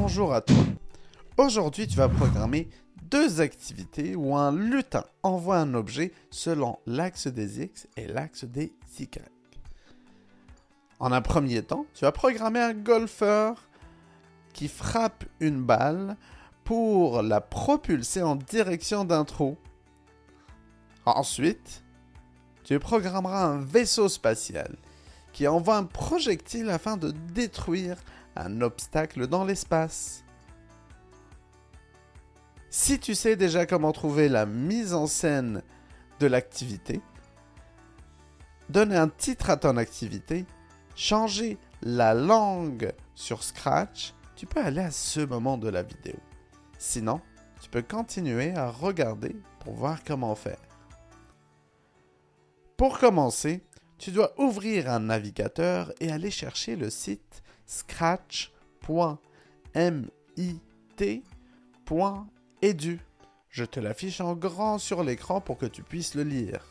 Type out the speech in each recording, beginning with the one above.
Bonjour à toi. Aujourd'hui, tu vas programmer deux activités où un lutin envoie un objet selon l'axe des X et l'axe des Y. En un premier temps, tu vas programmer un golfeur qui frappe une balle pour la propulser en direction d'un trou. Ensuite, tu programmeras un vaisseau spatial qui envoie un projectile afin de détruire un obstacle dans l'espace. Si tu sais déjà comment trouver la mise en scène de l'activité, donner un titre à ton activité, changer la langue sur Scratch, tu peux aller à ce moment de la vidéo. Sinon, tu peux continuer à regarder pour voir comment faire. Pour commencer, tu dois ouvrir un navigateur et aller chercher le site scratch.mit.edu. Je te l'affiche en grand sur l'écran pour que tu puisses le lire.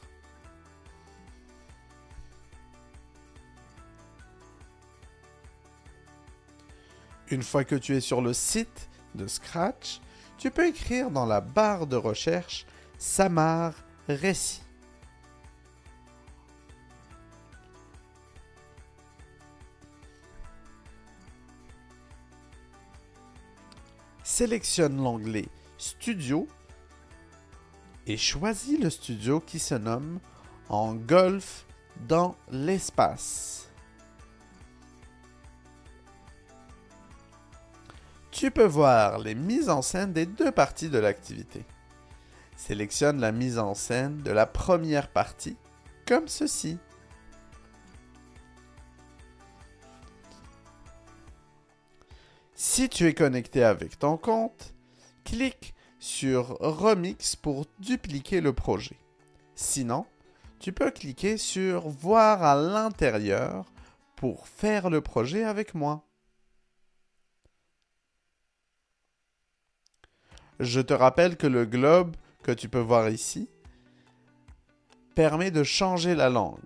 Une fois que tu es sur le site de Scratch, tu peux écrire dans la barre de recherche Samar Récit. Sélectionne l'onglet Studio et choisis le studio qui se nomme En golf dans l'espace. Tu peux voir les mises en scène des deux parties de l'activité. Sélectionne la mise en scène de la première partie, comme ceci. Si tu es connecté avec ton compte, clique sur Remix pour dupliquer le projet. Sinon, tu peux cliquer sur Voir à l'intérieur pour faire le projet avec moi. Je te rappelle que le globe que tu peux voir ici permet de changer la langue.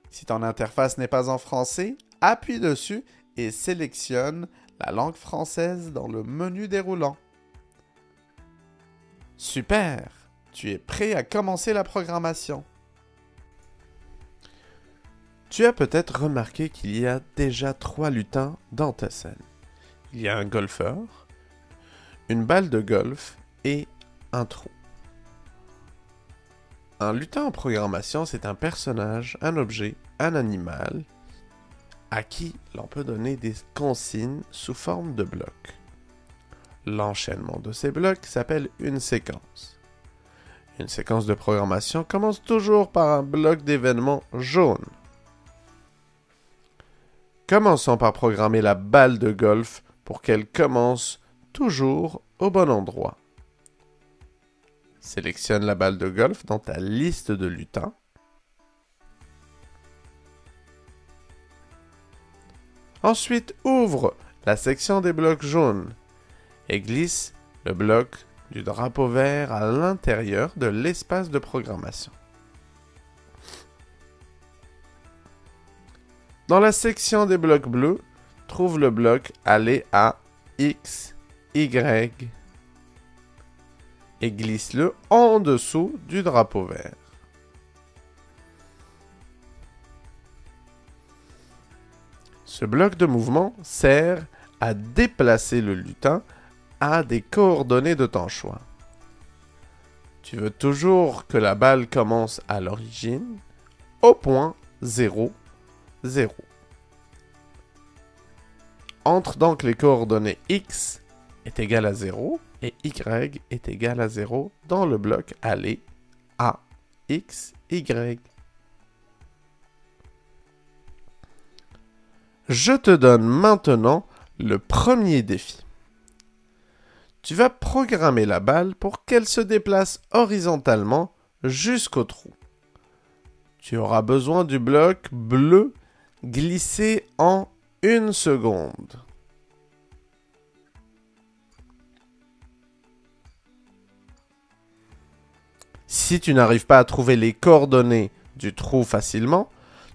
Si ton interface n'est pas en français, appuie dessus et sélectionne la langue française dans le menu déroulant. Super! Tu es prêt à commencer la programmation. Tu as peut-être remarqué qu'il y a déjà 3 lutins dans ta scène. Il y a un golfeur, une balle de golf et un trou. Un lutin en programmation, c'est un personnage, un objet, un animal à qui l'on peut donner des consignes sous forme de blocs. L'enchaînement de ces blocs s'appelle une séquence. Une séquence de programmation commence toujours par un bloc d'événements jaune. Commençons par programmer la balle de golf pour qu'elle commence toujours au bon endroit. Sélectionne la balle de golf dans ta liste de lutins. Ensuite, ouvre la section des blocs jaunes et glisse le bloc du drapeau vert à l'intérieur de l'espace de programmation. Dans la section des blocs bleus, trouve le bloc Aller à X, Y et glisse-le en dessous du drapeau vert. Ce bloc de mouvement sert à déplacer le lutin à des coordonnées de ton choix. Tu veux toujours que la balle commence à l'origine, au point 0, 0. Entre donc les coordonnées X est égal à 0 et Y est égal à 0 dans le bloc Aller à X, Y. Je te donne maintenant le premier défi. Tu vas programmer la balle pour qu'elle se déplace horizontalement jusqu'au trou. Tu auras besoin du bloc bleu glissé en 1 seconde. Si tu n'arrives pas à trouver les coordonnées du trou facilement,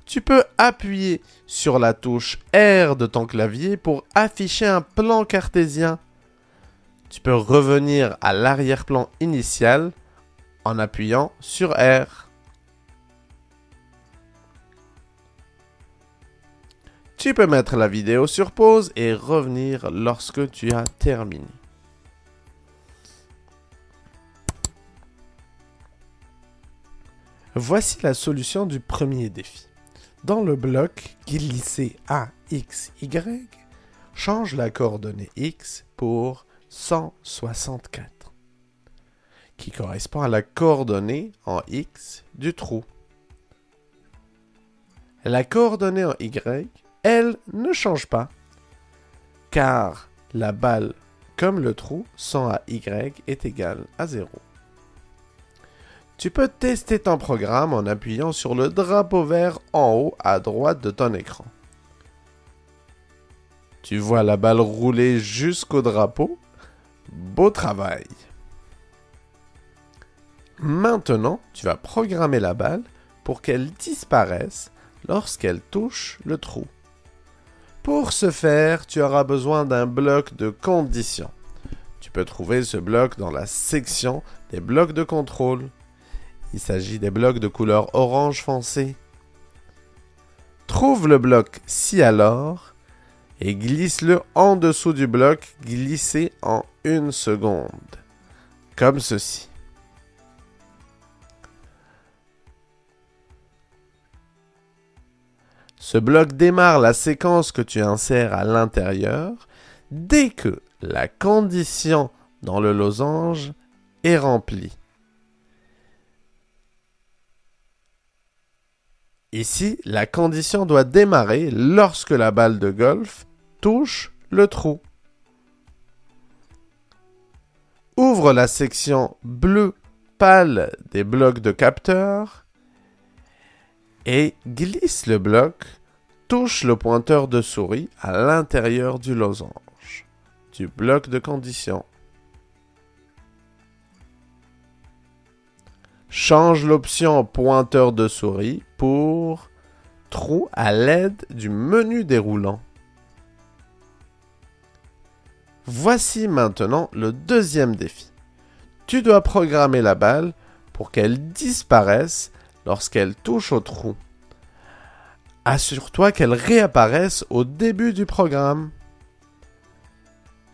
Tu peux appuyer sur la touche R de ton clavier pour afficher un plan cartésien. Tu peux revenir à l'arrière-plan initial en appuyant sur R. Tu peux mettre la vidéo sur pause et revenir lorsque tu as terminé. Voici la solution du premier défi. Dans le bloc glisser A, X, Y, change la coordonnée X pour 164, qui correspond à la coordonnée en X du trou. La coordonnée en Y, elle, ne change pas, car la balle, comme le trou, 100 à Y est égale à 0. Tu peux tester ton programme en appuyant sur le drapeau vert en haut à droite de ton écran. Tu vois la balle rouler jusqu'au drapeau. Beau travail! Maintenant, tu vas programmer la balle pour qu'elle disparaisse lorsqu'elle touche le trou. Pour ce faire, tu auras besoin d'un bloc de conditions. Tu peux trouver ce bloc dans la section des blocs de contrôle. Il s'agit des blocs de couleur orange foncé. Trouve le bloc si alors et glisse-le en dessous du bloc glissé en 1 seconde, comme ceci. Ce bloc démarre la séquence que tu insères à l'intérieur dès que la condition dans le losange est remplie. Ici, la condition doit démarrer lorsque la balle de golf touche le trou. Ouvre la section bleu pâle des blocs de capteur et glisse le bloc, touche le pointeur de souris à l'intérieur du losange, du bloc de condition. Change l'option pointeur de souris pour trou à l'aide du menu déroulant. Voici maintenant le deuxième défi. Tu dois programmer la balle pour qu'elle disparaisse lorsqu'elle touche au trou. Assure-toi qu'elle réapparaisse au début du programme.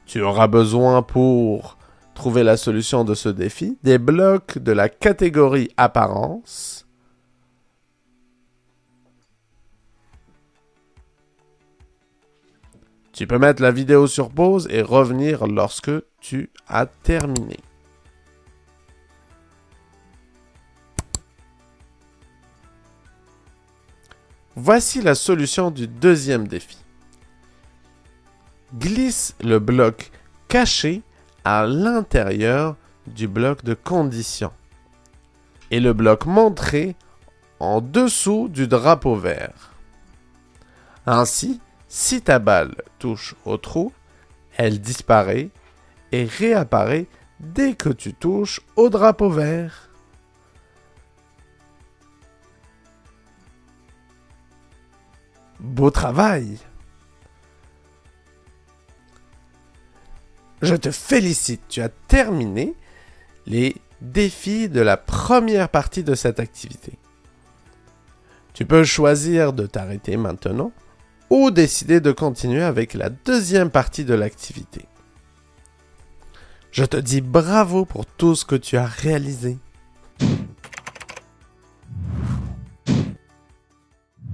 Tu auras besoin pour trouver la solution de ce défi des blocs de la catégorie apparence. Tu peux mettre la vidéo sur pause et revenir lorsque tu as terminé. Voici la solution du deuxième défi. Glisse le bloc caché à l'intérieur du bloc de condition et le bloc montré en dessous du drapeau vert. Ainsi, si ta balle touche au trou, elle disparaît et réapparaît dès que tu touches au drapeau vert. Beau travail! Je te félicite, tu as terminé les défis de la première partie de cette activité. Tu peux choisir de t'arrêter maintenant ou décider de continuer avec la deuxième partie de l'activité. Je te dis bravo pour tout ce que tu as réalisé.